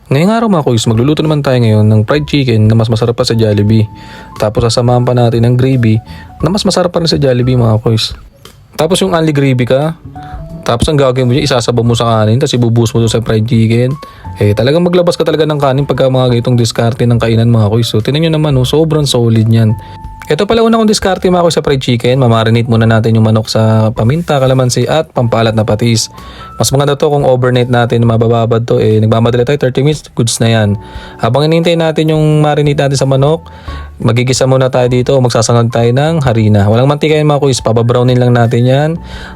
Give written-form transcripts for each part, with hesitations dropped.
Ngayong araw mga kuys, magluluto naman tayo ngayon ng fried chicken na mas masarap pa sa Jollibee. Tapos sasamahan pa natin ng gravy na mas masarap pa rin sa Jollibee mga kuys. Tapos yung only gravy ka, tapos ang gagawin mo dyan, isasabaw mo sa kanin, tapos ibubuhos mo doon sa fried chicken. Talagang maglabas ka talaga ng kanin pagka mga ganitong diskarte ng kainan mga kuys. So tinan nyo naman, sobrang solid niyan. Ito pala una kong diskarte mga kuys sa fried chicken. Mamarinate muna natin yung manok sa paminta, kalamansi at pampalat na patis. Mas maganda to kung overnight natin mabababad to. Nagmamadali tayo 30 minutes, goods na yan. Habang hinihintay natin yung marinate natin sa manok, magigisa muna tayo dito, magsasangag tayo ng harina. Walang mantika yan mga kuys, pababrownin lang natin yan.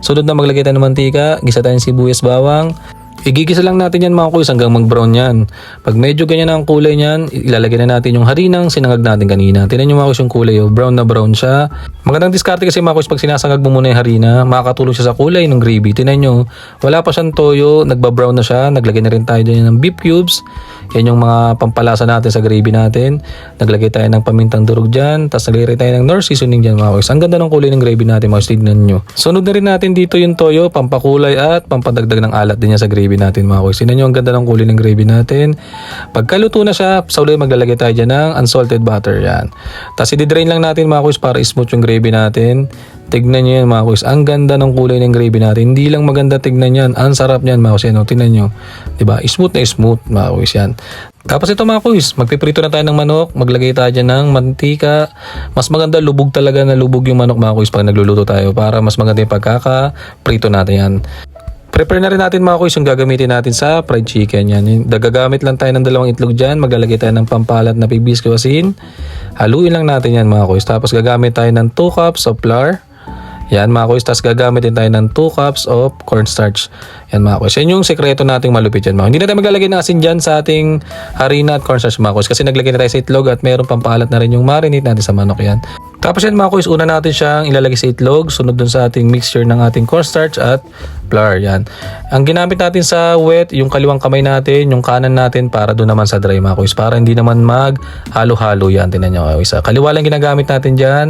Sunod na maglagay tayo ng mantika, gisa tayo ng sibuyas bawang. Igigisa lang natin yan mga kuys hanggang mag-brown yan. Pag medyo ganyan ang kulay niyan, ilalagay na natin yung harinang sinangag natin kanina. Tingnan nyo mga kuys yung kulay, brown na brown siya. Magandang diskarte kasi mga kuys pag sinasangag mo muna yung harina, makakatulong siya sa kulay ng gravy. Tingnan nyo, wala pa siyang toyo, nagba-brown na siya. Naglagay na rin tayo dyan ng beef cubes. Yan yung mga pampalasa natin sa gravy natin. Naglagay tayo ng pamintang durog dyan, tapos naglagay tayo ng Knorr seasoning dyan mga kuys. Ang ganda ng kulay ng gravy natin mga kuys, tignan nyo. Sunod na rin natin dito yung toyo, pampakulay at pampadagdag ng alat din niya sa gravy natin mga kuys. Tignan nyo ang ganda ng kulay ng gravy natin. Pagkaluto na siya, sa uli maglalagay tayo dyan ng unsalted butter yan. Tapos i-drain lang natin mga kuys para smooth yung gravy natin. Tignan nyo yan mga kuys, ang ganda ng kulay ng gravy natin. Hindi lang maganda tignan yan, ang sarap niyan mga kuys. Tignan nyo, diba? Smooth na smooth mga kuys yan. Tapos ito mga kuys, magpiprito na tayo ng manok, maglagay tayo dyan ng mantika. Mas maganda lubog talaga na lubog yung manok mga kuys pag nagluluto tayo para mas maganda yung pagkaka-prito natin yan. Prepare na rin natin mga kuys yung gagamitin natin sa fried chicken yan. Gagamit lang tayo ng 2 itlog dyan, maglalagay tayo ng pampalat na hibisco asin. Haluin lang natin yan mga kuys. Tapos gagamit tayo ng 2 cups of flour. Yan mga kuys, tapos gagamit din tayo ng 2 cups of cornstarch. Yan mga kuys, yan yung sekreto nating malupit yan mga. Hindi na tayo maglalagay ng asin dyan sa ating harina at cornstarch mga kuys, kasi naglagay na tayo sa itlog at mayroong pampalat na rin yung marinate natin sa manok yan. Tapos yan mga kuys, una natin siyang ilalagay sa itlog, sunod dun sa ating mixture ng ating cornstarch at flour. Yan. Ang ginamit natin sa wet, yung kaliwang kamay natin, yung kanan natin para doon naman sa dry mga kuys, para hindi naman mag-halo-halo yan. Tingnan nyo mga kuys. Kaliwa lang ginagamit natin dyan.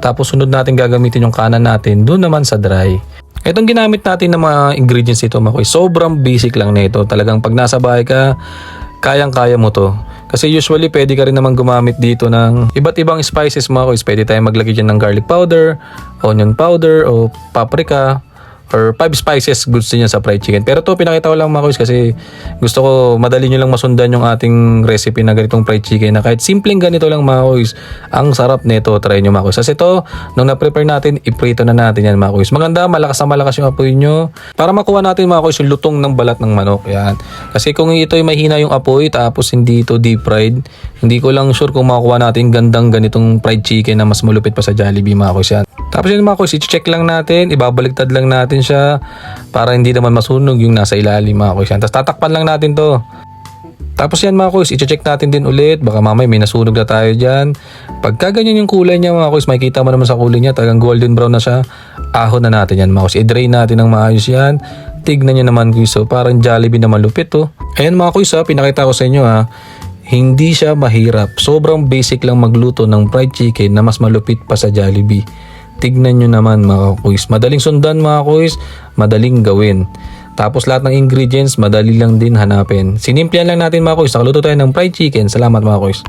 Tapos sunod natin gagamitin yung kanan natin doon naman sa dry. Itong ginamit natin ng mga ingredients ito mga kuys, sobrang basic lang nito. Talagang pag nasa bahay ka, kayang-kaya mo to. Kasi usually pwede ka rin naman gumamit dito ng iba't ibang spices mga kuys. Pwede tayong maglagay dyan ng garlic powder, onion powder, o paprika, or 5 spices, goods din yan sa fried chicken. Pero to pinakita ko lang mga kuys kasi gusto ko madali nyo lang masundan yung ating recipe na ganitong fried chicken na kahit simpleng ganito lang mga kuys, ang sarap nito. Try nyo mga kuys. Kasi ito, nung na-prepare natin, iprito na natin yan mga kuys. Maganda, malakas na malakas yung apoy nyo para makuha natin mga kuys yung lutong ng balat ng manok. Yan. Kasi kung ito ay mahina yung apoy tapos hindi ito deep fried, hindi ko lang sure kung makuha natin gandang ganitong fried chicken na mas malupit pa sa Jollibee mga kuys yan. Tapos yun mga kuys, i-check lang natin, ibabaliktad lang natin siya para hindi naman masunog yung nasa ilalim mga kuys yan. Tapos tatakpan lang natin to. Tapos yan mga kuys, i-check natin din ulit, baka mamaya may nasunog na tayo dyan. Pagka ganyan yung kulay niya mga kuys, makikita mo naman sa kulay niya, talagang golden brown na siya. Ahon na natin yan mga kuys, i-drain natin ng maayos yan. Tignan nyo naman kuys, so parang Jollibee na malupit to. Ayan mga kuys, pinakita ko sa inyo hindi siya mahirap. Sobrang basic lang magluto ng fried chicken na mas malupit pa sa Jollibee. Tignan nyo naman mga kuys. Madaling sundan mga kuys, madaling gawin. Tapos lahat ng ingredients, madali lang din hanapin. Sinimplihan lang natin mga kuys. Nakaluto tayo ng fried chicken. Salamat mga kuys.